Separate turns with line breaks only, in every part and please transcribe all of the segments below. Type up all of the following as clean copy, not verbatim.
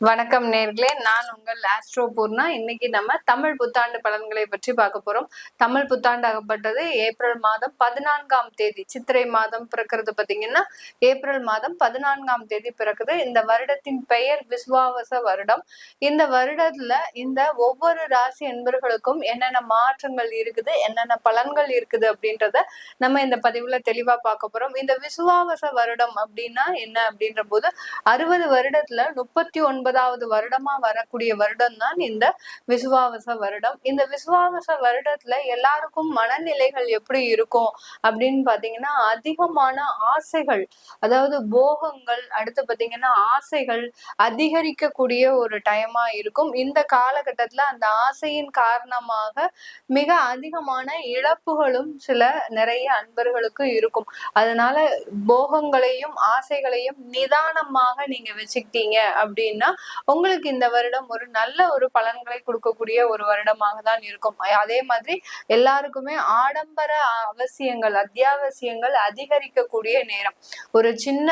வணக்கம் நேர்களே, நான் உங்கள் ஆஸ்ட்ரோ பூர்ணா. இன்னைக்கு நம்ம தமிழ் புத்தாண்டு பலன்களை பற்றி பார்க்க போறோம். தமிழ் புத்தாண்டு ஆகப்பட்டது ஏப்ரல் மாதம் 14ஆம் தேதி, சித்திரை மாதம் பிறக்கிறது. பாத்தீங்கன்னா ஏப்ரல் மாதம் 14ஆம் தேதி பிறக்குது. இந்த வருடத்தின் பெயர் விசுவாவச வருடம். இந்த வருடத்துல இந்த ஒவ்வொரு ராசி என்பர்களுக்கும் என்னென்ன மாற்றங்கள் இருக்குது, என்னென்ன பலன்கள் இருக்குது அப்படின்றத நம்ம இந்த பதிவுல தெளிவா பார்க்க போறோம். இந்த விசுவாவச வருடம் அப்படின்னா என்ன அப்படின்ற போது 60 வருடத்துல 39வது வருடமா வரக்கூடிய வருடம் தான் இந்த விசுவாவச வருடம். இந்த விசுவாவச வருடத்துல எல்லாருக்கும் மனநிலைகள் எப்படி இருக்கும் அப்படின்னு பாத்தீங்கன்னா, அதிகமான ஆசைகள், அதாவது போகங்கள், அடுத்து பாத்தீங்கன்னா ஆசைகள் அதிகரிக்கக்கூடிய ஒரு டைமா இருக்கும். இந்த காலகட்டத்துல அந்த ஆசையின் காரணமாக மிக அதிகமான இழப்புகளும் நிறைய அன்பர்களுக்கு இருக்கும். அதனால போகங்களையும் ஆசைகளையும் நிதானமாக நீங்க வச்சுக்கிட்டீங்க அப்படின்னா உங்களுக்கு இந்த வருடம் ஒரு நல்ல ஒரு பலன்களை கொடுக்கக்கூடிய ஒரு வருடமாக தான் இருக்கும். அதே மாதிரி எல்லாருக்குமே ஆடம்பர அவசியங்கள், அத்தியாவசியங்கள் அதிகரிக்கக்கூடிய நேரம். ஒரு சின்ன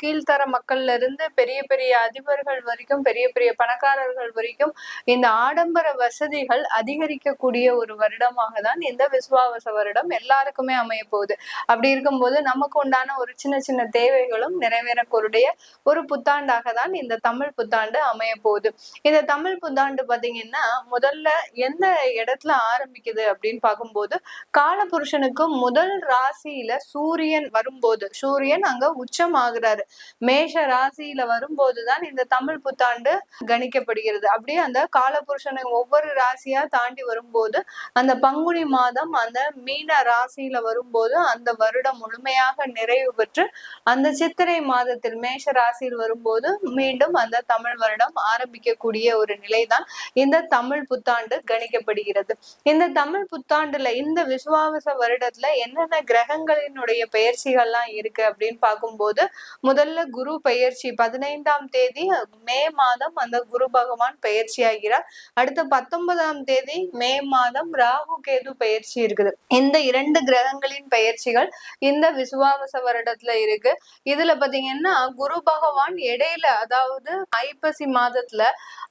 கீழ்த்தர மக்கள்ல இருந்து பெரிய பெரிய அதிபர்கள் வரைக்கும், பெரிய பெரிய பணக்காரர்கள் வரைக்கும் இந்த ஆடம்பர வசதிகள் அதிகரிக்கக்கூடிய ஒரு வருடமாக தான் இந்த விசுவாவச வருடம் எல்லாருக்குமே அமைய போகுது. அப்படி இருக்கும்போது நமக்கு உண்டான ஒரு சின்ன சின்ன தேவைகளும் நிறைவேறக்கூடிய ஒரு புத்தாண்டாக தான் இந்த தமிழ் புத்தாண்டு அமைய போகுது. இந்த தமிழ் புத்தாண்டு பாத்தீங்கன்னா முதல்ல எந்த இடத்துல ஆரம்பிக்குது அப்படின்னு பார்க்கும்போது, காலபுருஷனுக்கு முதல் ராசியில சூரியன் வரும்போது, சூரியன் அங்க உச்சம் ஆகுறாரு. மேஷ ராசியில வரும்போதுதான் இந்த தமிழ் புத்தாண்டு கணிக்கப்படுகிறது. அப்படியே அந்த காலபுருஷனை ஒவ்வொரு ராசியா தாண்டி வரும்போது, அந்த பங்குனி மாதம் அந்த மீன ராசியில வரும்போது அந்த வருடம் முழுமையாக நிறைவு பெற்று அந்த சித்திரை மாதத்தில் மேஷ ராசியில் வரும்போது மீண்டும் அந்த தமிழ் வருடம் ஆரம்பிக்கக்கூடிய ஒரு நிலைதான் இந்த தமிழ் புத்தாண்டு கணிக்கப்படுகிறது. இந்த தமிழ் புத்தாண்டுல இந்த விசுவாவச வருடத்துல என்னென்ன கிரகங்களினுடைய பெயர்ச்சிகள்லாம் இருக்கு அப்படின்னு பார்க்கும்போது, முதல்ல குரு பெயர்ச்சி 15ஆம் தேதி மே மாதம் அந்த குரு பகவான் பெயர்ச்சி ஆகிறார். அடுத்து 19ஆம் தேதி மே மாதம் ராகு கேது பெயர்ச்சி இருக்குது. இந்த 2 கிரகங்களின் பெயர்ச்சிகள் இந்த விசுவாவச வருடத்துல இருக்கு. இதுல பாத்தீங்கன்னா குரு பகவான் இடையில, அதாவது ஐப்பசி மாதத்துல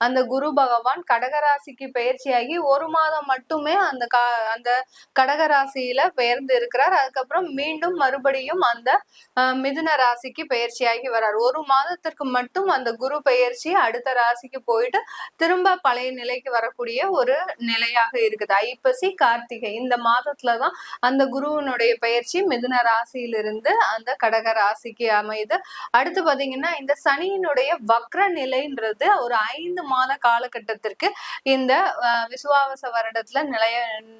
அந்த குரு பகவான் கடகராசிக்கு பெயர்ச்சியாகி ஒரு மாதம் மட்டுமே அந்த கடகராசியில பெயர்ந்து இருக்கிறார். அதுக்கப்புறம் மீண்டும் மறுபடியும் அந்த மிதுன ராசிக்கு பெயர்ச்சியாகி வர்றார். ஒரு மாதத்திற்கு மட்டும் அந்த குரு பெயர்ச்சி அடுத்த ராசிக்கு போயிட்டு திரும்ப பழைய நிலைக்கு வரக்கூடிய ஒரு நிலையாக இருக்குது. ஐப்பசி கார்த்திகை இந்த மாதத்துலதான் அந்த குருவனுடைய பெயர்ச்சி மிதுன ராசியிலிருந்து அந்த கடக ராசிக்கு அமையுது. அடுத்து பாத்தீங்கன்னா இந்த சனியினுடைய வக்ர நிலைன்றது ஒரு 5 மாத காலகட்டத்திற்கு இந்த விசுவாவச வருடத்துல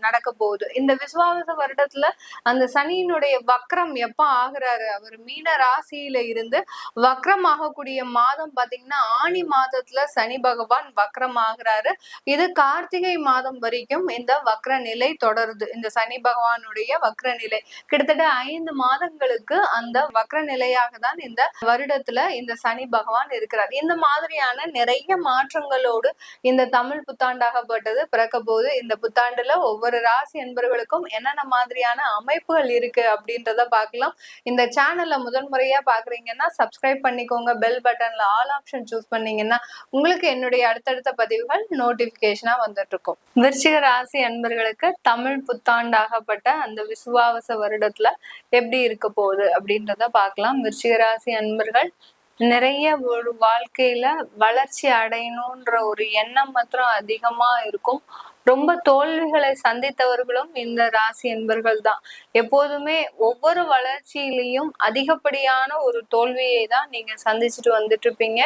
நடக்க போகுது. இந்த விசுவாவச வருடத்துல அந்த சனியினுடைய வக்ரம் எப்ப ஆகுறாரு, அவர் மீன ராசியில இருந்து வக்ரம் ஆகக்கூடிய மாதம் பாத்தீங்கன்னா ஆனி மாதத்துல சனி பகவான் வக்ரம் ஆகுறாரு. இது கார்த்திகை மாதம் வரைக்கும் இந்த வக்ர நிலை தொடருது. இந்த சனி பகவானுடைய வக்ர நிலை கிட்டத்தட்ட 5 மாதங்களுக்கு அந்த வக்ர நிலையாக தான் இந்த வருடத்துல இந்த சனி பகவான் இருக்கிறார். இந்த மாதிரியான நிறைய மாற்றங்களோடு இந்த தமிழ் புத்தாண்டாகப்பட்டது பிறக்க போது. இந்த புத்தாண்டுல ஒவ்வொரு ராசி என்பவர்களுக்கும் என்னென்ன மாதிரியான அமைப்புகள் இருக்கு அப்படின்றத பார்க்கலாம். இந்த சேனல்ல முதல் முறையா பாக்குறீங்கன்னா சப்ஸ்கிரைப் பண்ணிக்கோங்க. பெல் பட்டன்ல ஆல் ஆப்ஷன் சூஸ் பண்ணீங்கன்னா உங்களுக்கு என்னுடைய அடுத்தடுத்த பதிவுகள் நோட்டிபிகேஷனா வந்துட்டு இருக்கும். விருச்சிக ராசி அன்பர்களுக்கு தமிழ் புத்தாண்டாகப்பட்ட அந்த விசுவாவச வருடத்துல எப்படி இருக்க போகுது அப்படின்றத பார்க்கலாம். விருச்சிக ராசி அன்பர்கள் நிறைய ஒரு வாழ்க்கையில வளர்ச்சி அடையணும்ன்ற ஒரு எண்ணம் மாத்திரம் அதிகமா இருக்கும். ரொம்ப தோல்விகளை சந்தித்தவர்களும் இந்த ராசி என்பர்கள் தான். எப்போதுமே ஒவ்வொரு வளர்ச்சியிலையும் அதிகப்படியான ஒரு தோல்வியை தான் நீங்க சந்திச்சுட்டு வந்துட்டு இருப்பீங்க.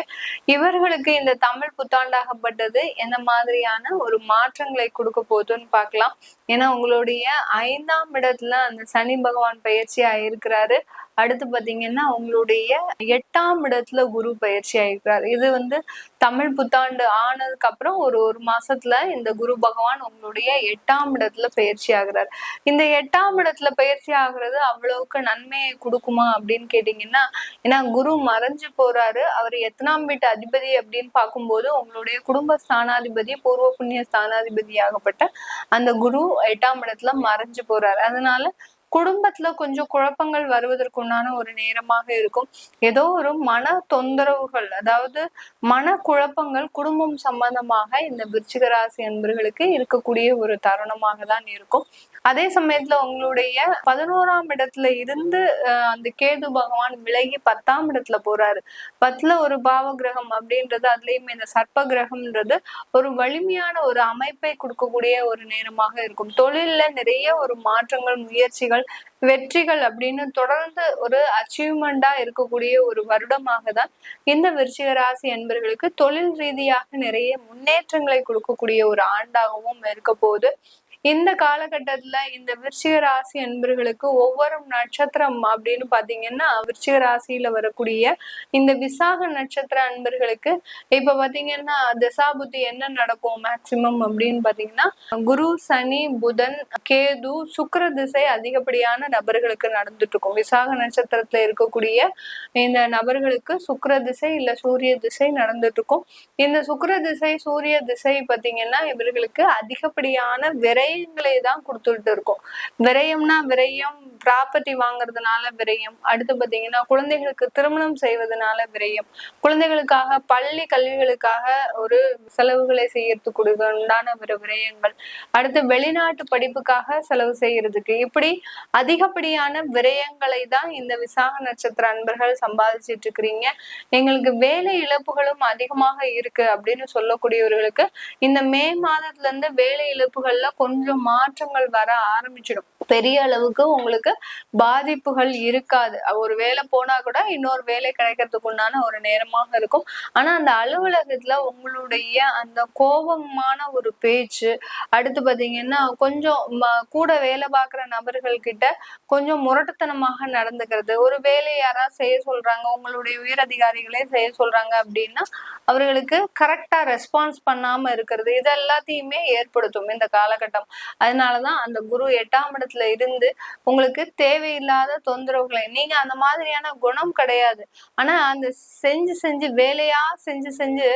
இவர்களுக்கு இந்த தமிழ் புத்தாண்டாகப்பட்டது என்ன மாதிரியான ஒரு மாற்றங்களை கொடுக்க போகுதுன்னு பார்க்கலாம். ஏன்னா உங்களுடைய 5ஆம் இடத்துல அந்த சனி பகவான் பயிற்சி ஆயிருக்கிறாரு. அடுத்து பாத்தீங்கன்னா உங்களுடைய 8ஆம் இடத்துல குரு பயிற்சி ஆயிருக்கிறார். இது தமிழ் புத்தாண்டு ஆனதுக்கு அப்புறம் ஒரு மாசத்துல இந்த குரு பகவான் உங்களுடைய 8ஆம் இடத்துல பயிற்சி ஆகுறார். இந்த 8ஆம் இடத்துல பயிற்சி ஆகுறது அவ்வளவுக்கு நன்மையை கொடுக்குமா அப்படின்னு கேட்டீங்கன்னா, ஏன்னா குரு மறைஞ்சு போறாரு. அவர் எத்தனாம் வீட்டு அதிபதி அப்படின்னு பார்க்கும்போது உங்களுடைய குடும்ப ஸ்தானாதிபதி, பூர்வ புண்ணிய ஸ்தானாதிபதி ஆகப்பட்ட அந்த குரு 8ஆம் இடத்துல மறைஞ்சு போறாரு. அதனால குடும்பத்துல கொஞ்சம் குழப்பங்கள் வருவதற்குண்டான ஒரு நேரமாக இருக்கும். ஏதோ ஒரு மன தொந்தரவுகள், அதாவது மன குழப்பங்கள் குடும்பம் சம்பந்தமாக இந்த விருச்சிக ராசி அன்பர்களுக்கு இருக்கக்கூடிய ஒரு தருணமாக தான் இருக்கும். அதே சமயத்துல உங்களுடைய 11ஆம் இடத்துல இருந்து அந்த கேது பகவான் விலகி 10ஆம் இடத்துல போறாரு. 10ல ஒரு பாவ கிரகம் அப்படின்றது, அதுலயும் இந்த சர்ப்ப கிரகம்ன்றது ஒரு வலிமையான ஒரு அமைப்பை கொடுக்கக்கூடிய ஒரு நேரமாக இருக்கும். தொழில்ல நிறைய ஒரு மாற்றங்கள், முயற்சிகள், வெற்றிகள் அப்படின்னு தொடர்ந்து ஒரு அச்சீவ்மெண்டா இருக்கக்கூடிய ஒரு வருடமாக தான் இந்த விருச்சிக ராசி என்பவர்களுக்கு தொழில் ரீதியாக நிறைய முன்னேற்றங்களை கொடுக்கக்கூடிய ஒரு ஆண்டாகவும் இருக்க போகுது. இந்த காலகட்டத்துல இந்த விருச்சிக ராசி என்பர்களுக்கு ஒவ்வொரு நட்சத்திரம் அப்படின்னு பாத்தீங்கன்னா, விருச்சிக ராசியில வரக்கூடிய இந்த விசாக நட்சத்திர அன்பர்களுக்கு இப்ப பாத்தீங்கன்னா தசாபுத்தி என்ன நடக்கும் மேக்சிமம் அப்படின்னு பாத்தீங்கன்னா, குரு, சனி, புதன், கேது, சுக்கிர திசை அதிகப்படியான நபர்களுக்கு நடந்துட்டு இருக்கும். விசாக நட்சத்திரத்துல இருக்கக்கூடிய இந்த நபர்களுக்கு சுக்கிர திசை இல்ல சூரிய திசை நடந்துட்டு இருக்கும். இந்த சுக்கிர திசை, சூரிய திசை பாத்தீங்கன்னா இவர்களுக்கு அதிகப்படியான விரயங்களை தான் கொடுத்துட்டு இருக்கும். விரயம்னா விரயம், ப்ராப்பர்ட்டி வாங்குறதுனால விரயம், அடுத்து பாத்தீங்கன்னா குழந்தைகளுக்கு திருமணம் செய்வதனால விரயம், குழந்தைகளுக்காக பள்ளி கல்விகளுக்காக ஒரு செலவுகளை செய்யறதுக்கு உண்டான ஒரு விரயங்கள், அடுத்து வெளிநாட்டு படிப்புக்காக செலவு செய்யறதுக்கு, இப்படி அதிகப்படியான விரயங்களை தான் இந்த விசாக நட்சத்திர அன்பர்கள் சம்பாதிச்சிட்டு இருக்கிறீங்க. எங்களுக்கு வேலை இழப்புகளும் அதிகமாக இருக்கு அப்படின்னு சொல்லக்கூடியவர்களுக்கு இந்த மே மாதத்துல இருந்து வேலை இழப்புகள்ல கொஞ்சம் மாற்றங்கள் வர ஆரம்பிச்சிடும். பெரிய அளவுக்கு உங்களுக்கு பாதிப்புகள் இருக்காது. ஒரு வேலை போனா கூட இன்னொரு வேலை கிடைக்கிறதுக்கு உண்டான ஒரு நேரமாக இருக்கும். ஆனா அந்த அலுவலகத்துல உங்களுடைய அந்த கோபமான ஒரு பேச்சு, அடுத்து பாத்தீங்கன்னா கொஞ்சம் கூட வேலை பார்க்குற நபர்கள் கிட்ட கொஞ்சம் முரட்டுத்தனமாக நடந்துக்கிறது, ஒரு வேலையை யாராவது செய்ய சொல்றாங்க, உங்களுடைய உயரதிகாரிகளே செய்ய சொல்றாங்க அப்படின்னா அவர்களுக்கு கரெக்டா ரெஸ்பான்ஸ் பண்ணாம இருக்கிறது, இது எல்லாத்தையுமே ஏற்படுத்தும் இந்த காலகட்டம். அதனாலதான் அந்த குரு 8ஆம் இடத்துல இருந்து உங்களுக்கு தேவையில்லாத தொந்தரவுகளை, நீங்க அந்த மாதிரியான குணம் கிடையாது, ஆனா அந்த செஞ்சு வேலையா செஞ்சு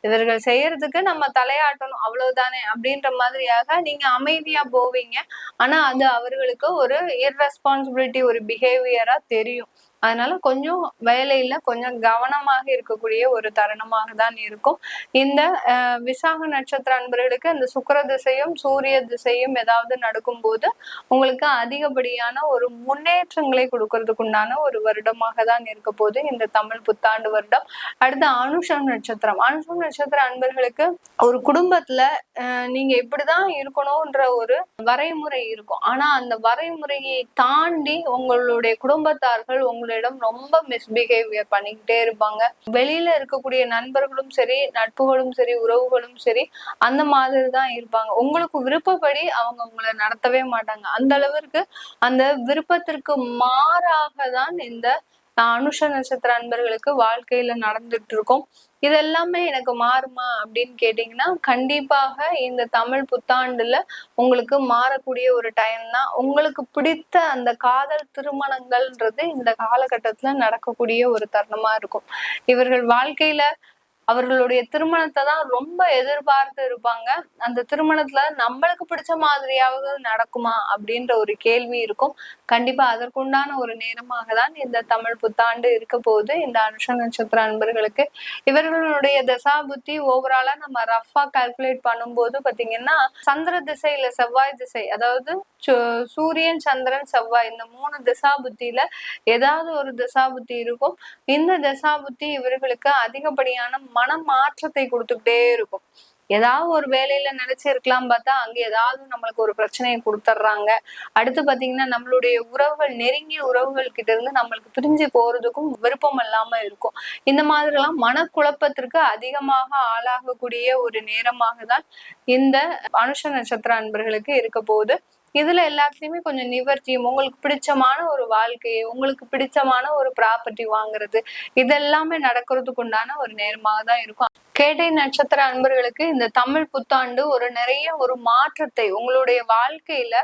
இவர்கள் செய்யறதுக்கு நம்ம தலையாட்டணும் அவ்வளவுதானே அப்படின்ற மாதிரியாக நீங்க அமைதியா போவீங்க. ஆனா அது அவர்களுக்கு ஒரு இர்ரெஸ்பான்சிபிலிட்டி, ஒரு பிஹேவியரா தெரியும். அதனால கொஞ்சம் வேலையில கொஞ்சம் கவனமாக இருக்கக்கூடிய ஒரு தருணமாக தான் இருக்கும். இந்த விசாக நட்சத்திர அன்பர்களுக்கு இந்த சுக்கிர திசையும் சூரிய திசையும் ஏதாவது நடக்கும்போது உங்களுக்கு அதிகப்படியான ஒரு முன்னேற்றங்களை கொடுக்கறதுக்கு உண்டான ஒரு வருடமாக தான் இருக்க போது இந்த தமிழ் புத்தாண்டு வருடம். அடுத்து அனுஷம் நட்சத்திரம். அனுஷம் நட்சத்திர அன்பர்களுக்கு ஒரு குடும்பத்துல நீங்க இப்படிதான் இருக்கணும்ன்ற ஒரு வரைமுறை இருக்கும். ஆனா அந்த வரைமுறையை தாண்டி உங்களுடைய குடும்பத்தார்கள் உங்களுடைய ரொம்ப மிஸ்பிஹேவியர் பண்ணிக்கிட்டே இருப்பாங்க. வெளியில இருக்கக்கூடிய நண்பர்களும் சரி, நட்புகளும் சரி, உறவுகளும் சரி, அந்த மாதிரி தான் இருப்பாங்க. உங்களுக்கு விருப்பப்படி அவங்க உங்களை நடத்தவே மாட்டாங்க. அந்த அளவிற்கு அந்த விருப்பத்திற்கு மாறாக தான் இந்த அனுஷ நட்சத்திர அன்பர்களுக்கு வாழ்க்கையில நடந்துட்டு இருக்கும். இது எல்லாமே எனக்கு மாறுமா அப்படின்னு கேட்டீங்கன்னா, கண்டிப்பாக இந்த தமிழ் புத்தாண்டுல உங்களுக்கு மாறக்கூடிய ஒரு டைம் தான். உங்களுக்கு பிடித்த அந்த காதல் திருமணங்கள்ன்றது இந்த காலகட்டத்துல நடக்கக்கூடிய ஒரு தருணமா இருக்கும். இவர்கள் வாழ்க்கையில அவர்களுடைய திருமணத்தை தான் ரொம்ப எதிர்பார்த்து இருப்பாங்க. அந்த திருமணத்துல நம்மளுக்கு பிடிச்ச மாதிரியாவது நடக்குமா அப்படின்ற ஒரு கேள்வி இருக்கும். கண்டிப்பா அதற்குண்டான ஒரு நேரமாக தான் இந்த தமிழ் புத்தாண்டு இருக்க போது இந்த அனுஷ நட்சத்திர அன்பர்களுக்கு. இவர்களுடைய தசாபுத்தி ஓவராலா நம்ம ரஃபா கால்குலேட் பண்ணும்போது பாத்தீங்கன்னா, சந்திர திசை இல்ல செவ்வாய் திசை, அதாவது சூரியன், சந்திரன், செவ்வாய், இந்த 3 தசாபுத்தியில ஏதாவது ஒரு தசாபுத்தி இருக்கும். இந்த தசாபுத்தி இவர்களுக்கு அதிகப்படியான மன மாற்றத்தை கொடுத்துக்கிட்டே இருக்கும். ஏதாவது ஒரு வேலையில நினைச்சிருக்கலாம் பார்த்தா அங்க ஏதாவது நம்மளுக்கு ஒரு பிரச்சனையை கொடுத்துட்றாங்க. அடுத்து பாத்தீங்கன்னா நம்மளுடைய உறவுகள், நெருங்கிய உறவுகள் கிட்ட இருந்து நம்மளுக்கு பிரிஞ்சு போறதுக்கும் விருப்பம் இல்லாம இருக்கும். இந்த மாதிரி எல்லாம் மனக்குழப்பத்திற்கு அதிகமாக ஆளாகக்கூடிய ஒரு நேரமாக தான் இந்த அனுஷ நட்சத்திர அன்பர்களுக்கு இருக்க போகுது. இதுல எல்லாத்துலயுமே கொஞ்சம் நிவர்த்தியும், உங்களுக்கு பிடிச்சமான ஒரு வாழ்க்கையை, உங்களுக்கு பிடிச்சமான ஒரு ப்ராப்பர்ட்டி வாங்குறது, இதெல்லாமே நடக்கிறதுக்கு உண்டான ஒரு நேரமாக தான் இருக்கும். கேட்டை நட்சத்திர அன்பர்களுக்கு இந்த தமிழ் புத்தாண்டு ஒரு நிறைய ஒரு மாற்றத்தை உங்களுடைய வாழ்க்கையில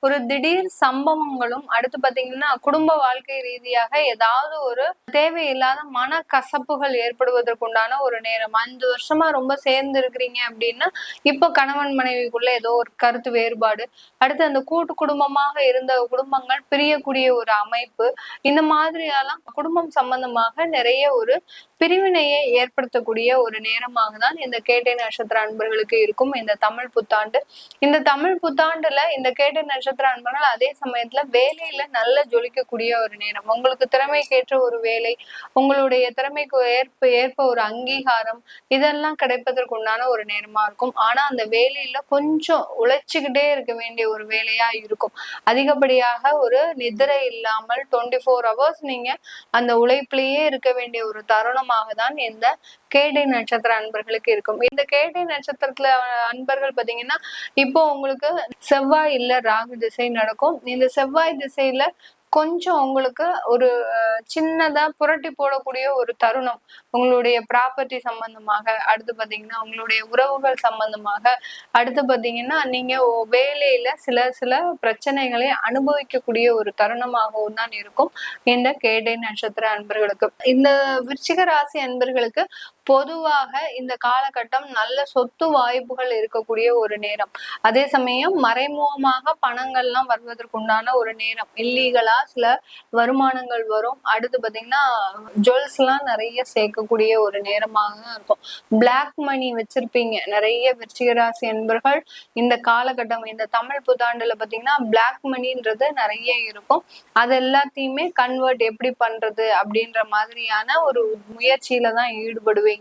ஒரு திடீர் சம்பவங்களும், அடுத்து பாத்தீங்கன்னா குடும்ப வாழ்க்கை ரீதியாக ஏதாவது ஒரு தேவையில்லாத மன கசப்புகள் ஏற்படுவதற்குண்டான ஒரு நேரம். 5 வருஷமா ரொம்ப சேர்ந்து இருக்கிறீங்க அப்படின்னா இப்போ கணவன் மனைவிக்குள்ள ஏதோ ஒரு கருத்து வேறுபாடு, அடுத்து அந்த கூட்டு குடும்பமாக இருந்த குடும்பங்கள் பிரியக்கூடிய ஒரு அமைப்பு, இந்த மாதிரியெல்லாம் குடும்பம் சம்பந்தமாக நிறைய ஒரு பிரிவினையை ஏற்படுத்தக்கூடிய ஒரு நேரமாக தான் இந்த கேட்டை நட்சத்திர அன்பர்களுக்கு இருக்கும் இந்த தமிழ் புத்தாண்டு. இந்த தமிழ் புத்தாண்டுல இந்த கேட்டை நட்சத்திர அன்பர்கள் அதே சமயத்துல வேலையில நல்ல ஜொலிக்கக்கூடிய ஒரு நேரம். உங்களுக்கு திறமைக்கேற்ற ஒரு வேலை, உங்களுடைய திறமைக்கு ஏற்ப ஒரு அங்கீகாரம், இதெல்லாம் கிடைப்பதற்கு உண்டான ஒரு நேரமா இருக்கும். ஆனா அந்த வேலையில கொஞ்சம் உழைச்சுக்கிட்டே இருக்க வேண்டிய ஒரு வேலையா இருக்கும். அதிகப்படியாக ஒரு நிதிரை இல்லாமல் 24 hours நீங்க அந்த உழைப்பிலேயே இருக்க வேண்டிய ஒரு தருணமாக தான் இந்த கேட்டை நட்சத்திர அன்பர்களுக்கு இருக்கும். இந்த கேட்டை நட்சத்திரத்துல அன்பர்கள் பாத்தீங்கன்னா இப்போ உங்களுக்கு செவ்வாய் இல்ல ராகு திசை நடக்கும். இந்த செவ்வாய் திசையில கொஞ்சம் உங்களுக்கு ஒரு சின்னதா புரட்டி போடக்கூடிய ஒரு தருணம் உங்களுடைய ப்ராப்பர்ட்டி சம்பந்தமாக, அடுத்து பாத்தீங்கன்னா உங்களுடைய உறவுகள் சம்பந்தமாக, அடுத்து பாத்தீங்கன்னா நீங்க வேலையில சில பிரச்சனைகளை அனுபவிக்கக்கூடிய ஒரு தருணமாகவும் தான் இருக்கும் இந்த கேட்டை நட்சத்திர அன்பர்களுக்கு. இந்த விருச்சிக ராசி அன்பர்களுக்கு பொதுவாக இந்த காலகட்டம் நல்ல சொத்து வாய்ப்புகள் இருக்கக்கூடிய ஒரு நேரம். அதே சமயம் மறைமுகமாக பணங்கள்லாம் வருவதற்குண்டான ஒரு நேரம். இல்லீகலா சில வருமானங்கள் வரும். அடுத்து பாத்தீங்கன்னா ஜுவல்ஸ் எல்லாம் நிறைய சேர்க்கக்கூடிய ஒரு நேரமாக தான் இருக்கும். பிளாக் மணி வச்சிருப்பீங்க நிறைய விருச்சிக ராசி அன்பர்கள் இந்த காலகட்டம், இந்த தமிழ் புத்தாண்டுல பாத்தீங்கன்னா பிளாக் மணின்றது நிறைய இருக்கும். அது எல்லாத்தையுமே கன்வெர்ட் எப்படி பண்றது அப்படின்ற மாதிரியான ஒரு முயற்சியில தான் ஈடுபடுவீங்க.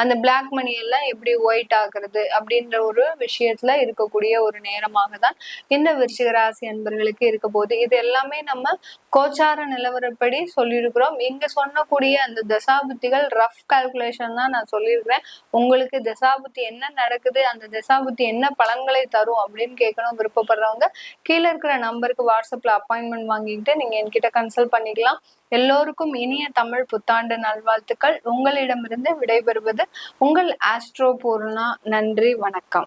அந்த பிளாக் மணி எல்லாம் எப்படி ஒயிட் ஆகுறது அப்படின்ற ஒரு விஷயத்துல இருக்கக்கூடிய ஒரு நேரமாக தான் இந்த விருச்சிக ராசி அன்பர்களுக்கு இருக்க போகுது. இது எல்லாமே நம்ம கோச்சார நிலவரப்படி சொல்லியிருக்கிறோம். இங்க சொன்னக்கூடிய அந்த தசாபுத்திகள் ரஃப் கால்குலேஷன் தான் நான் சொல்லியிருக்கிறேன். உங்களுக்கு தசாபுத்தி என்ன நடக்குது, அந்த தசாபுத்தி என்ன பலன்களை தரும் அப்படின்னு கேட்கணும் விருப்பப்படுறவங்க கீழே இருக்கிற நம்பருக்கு வாட்ஸ்அப்ல அப்பாயின்மெண்ட் வாங்கிக்கிட்டு நீங்க என்கிட்ட கன்சல்ட் பண்ணிக்கலாம். எல்லோருக்கும் இனிய தமிழ் புத்தாண்டு நல்வாழ்த்துக்கள். உங்களிடமிருந்து விடைபெறுவது உங்கள் ஆஸ்ட்ரோ பூர்ணா. நன்றி, வணக்கம்.